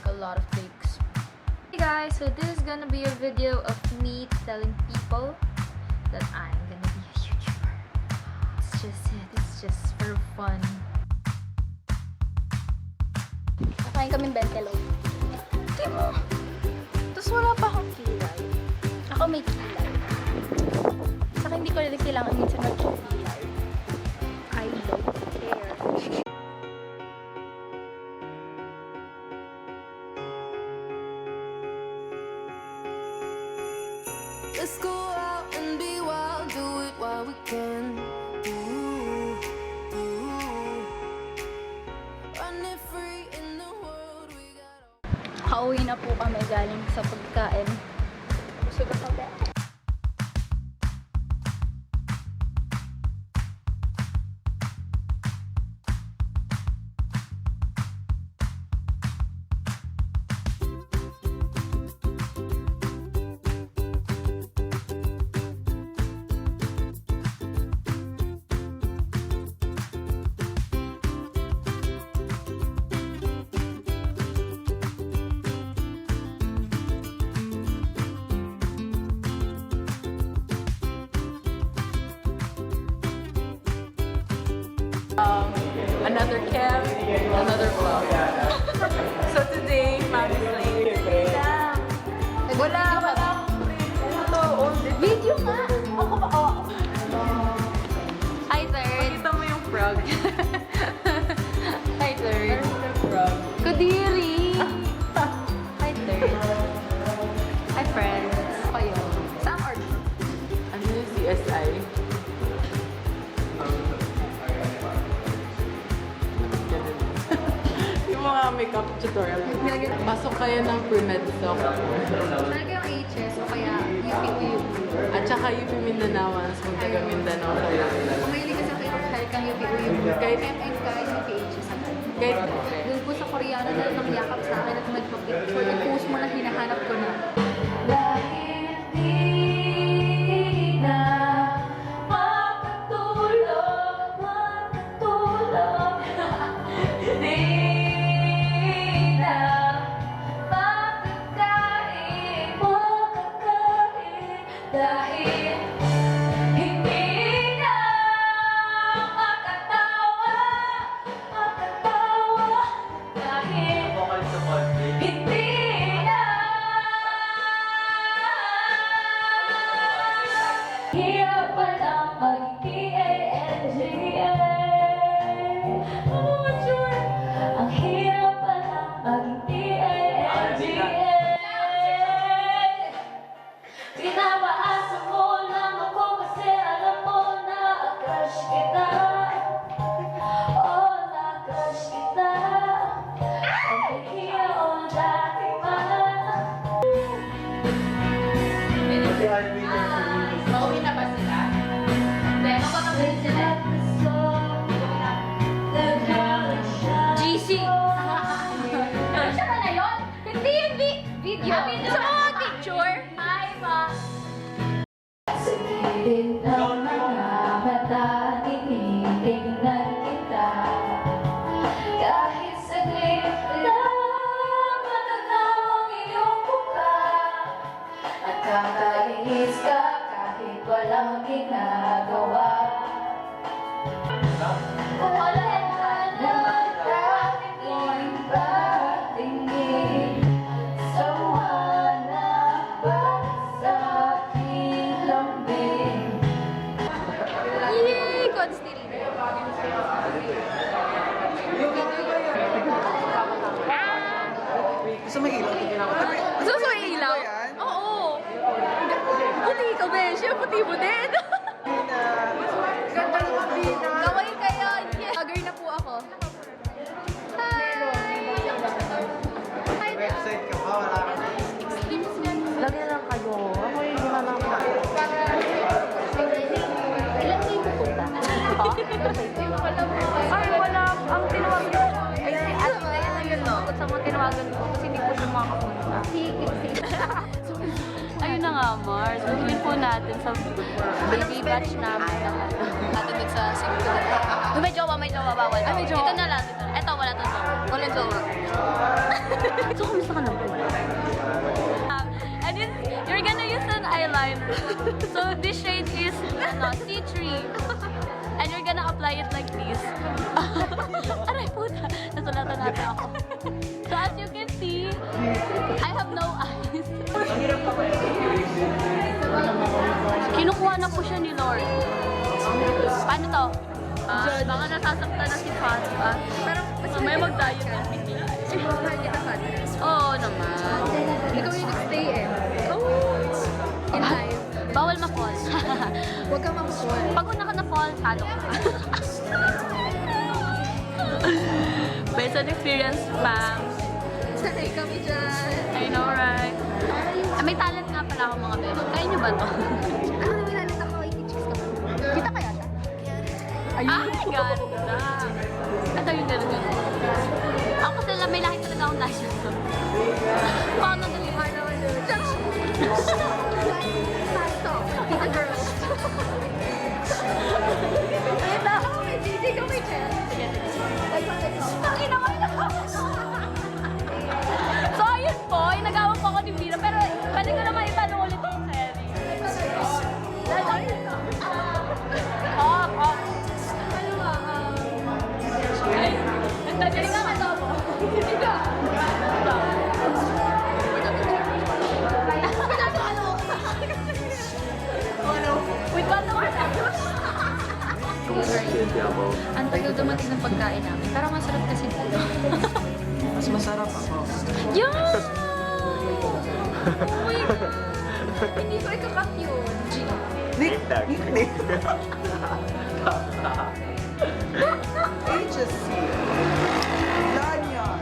a lot of takes. Hey guys, so this is gonna be a video of me telling people that I'm gonna be a YouTuber. It's just it. It's just for fun. Nakain kaming bentelo. Di mo! Tapos wala pa akong kilay. Ako may kilay. Saka hindi ko rin kailangan minsan mag-kilay. I don't care. Let's go out and be wild, do it while we can. Ooh, ooh. Running free in the world, we got all. Kauwi na po kami galing sa pagkain. Busog ako ba? Another camp, another vlog. So today, Mommy's late. Wala akong Video nga! Ako ba? Oh. Hi, third. Pakita mo yung frog. Hi, third. Where's the frog? Kudiri! Hi, third. Hi, friends. Kayo. Saan or? Ano yung CSI? Yung mga makeup tutorial. Pasok kayo ng pre-med software. Talaga yung HS o kaya UPU. At saka UP Mindanao, mas magtaga Mindanao kayo. Kung mahilig ka sa kahit kang UPU. Kahit- MM guys, UPHS agad. Kahit Doon po sa Koreano na nakyakap sa akin at nagpa-picture. I-post mo na hinahanap ko na. Dahil di na makatulog, makatulog. Di na makakain, makakain. Dahil hindi na makatawa, makatawa. Dahil hindi na. Hirap palang mag-T-A-N-G-A. Oh, sure. Ang hirap palang mag-T-A-N-G-A. Pinapaasa mo lang ako kasi alam mo na crush kita. Oh, na-crush kita. Ang hiya o dati pa. Mauwi na ba sila? Hindi, makakabili sila. GC! Siya ba na yun? Hindi yung video. Gusto mo mag-picture? Hi, ma. Sa gilid ng mga mata, tinitingnan kita. Kahit saglit lang, matanaw ang iyong mukha. Nakakainis ka kahit walang ginagawa. Kung wala na nagtatingin, patingin, sawa na ba sa aking lambing? Yay! Constantly. Gusto mo ilaw? Gusto mo may ilaw? Oo. Puti ka, besh. Yung puti mo din. Ganda ng kabina. Gawin kayo. Yes. Vlogger na po ako. Hi! Hi, Website ka ba? Wala ka na. Lagyan lang kayo. Ako yung gina lang pa. Ilan kayo pupunta? Ay, wala. Ang tinawag nyo. Ay, Ayun no. Sa mga tinawagan ko kasi hindi po siya makapunta. Sige, sige. ayun na nga, Mars. Bilhin po natin sa baby batch namin. Natutog sa siguro. Kung may jowa, bawal. Ay, may jowa. Dito na lang. Ito, wala to jowa. Walang jowa. So, kumusta ka na po? And you're gonna use an eyeliner. So, this shade is C3. And you're gonna apply it like this. Aray puta, nasulatan natin ako. So, as you can see, I have no eyes. Kinukuha na po siya ni Lord. Paano to? Baka nasasaktan na si Fatma. Pero may mag-diet na bigla. Oo naman. Ikaw yung nag-stay eh. In life. Bawal ma-fall. Huwag kang mag-fall. Pag una ka na-fall, talo ka. Based on experience, ma'am. Sanay kami dyan. I know, right? May talent nga pala ako mga bebe. Kaya niyo ba to? Ako na nilalit ako, i-chicks ka. Kita kaya ta? Ay, ganda. Ito yung ganda. Ako sila, may lahi talaga akong lashes. Paano nalihan naman yun? Stop. Kita girl. Ayun na ako, may GG ka, may chance. Tangin naman ako. So, ayun po, inagawa po ako ni Mira. Pero, pwede ko naman itanong ulit yung Seri. Off. Ay, nagtagaling ka ito mo. Hindi ka. Wait, paano ka na? Ang tagal dumating ng pagkain namin. Pero masarap kasi dito. Mas masarap ako. Yun! Oh my God! Hindi ko ikakat yun. Nick! HSC. Lanyan.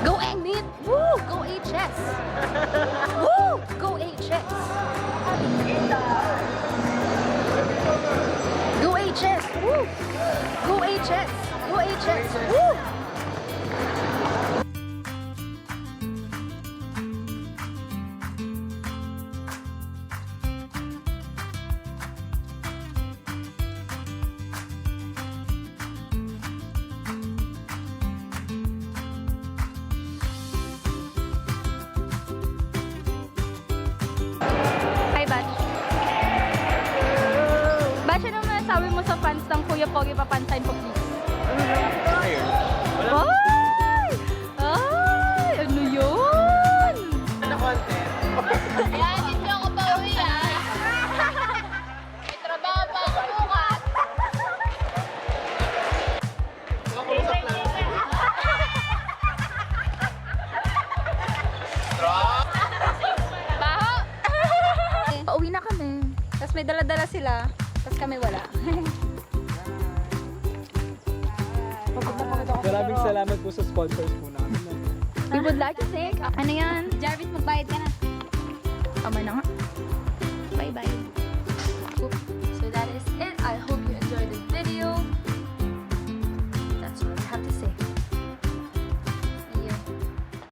Go Enid! Woo! Go HS! Woo! Go HS! Go HS! Woo! Go HS! Go HS! Woo! Hi, Batch. Batch, ano masasabi mo sa fans ng Kuya Pogi Papansin po, please? Ay! Ay! Ano yun? Ano content? Ayan, hindi ako pa uwi May trabaho pa ako bukas. Makakusap lang. Baho! Pauwi na kami. Tapos may dala-dala sila. Tapos kami wala. Maraming salamat po sa sponsors po namin. We would like to thank... Ano yan? Jarvis, magbayad ka na. Tama na nga.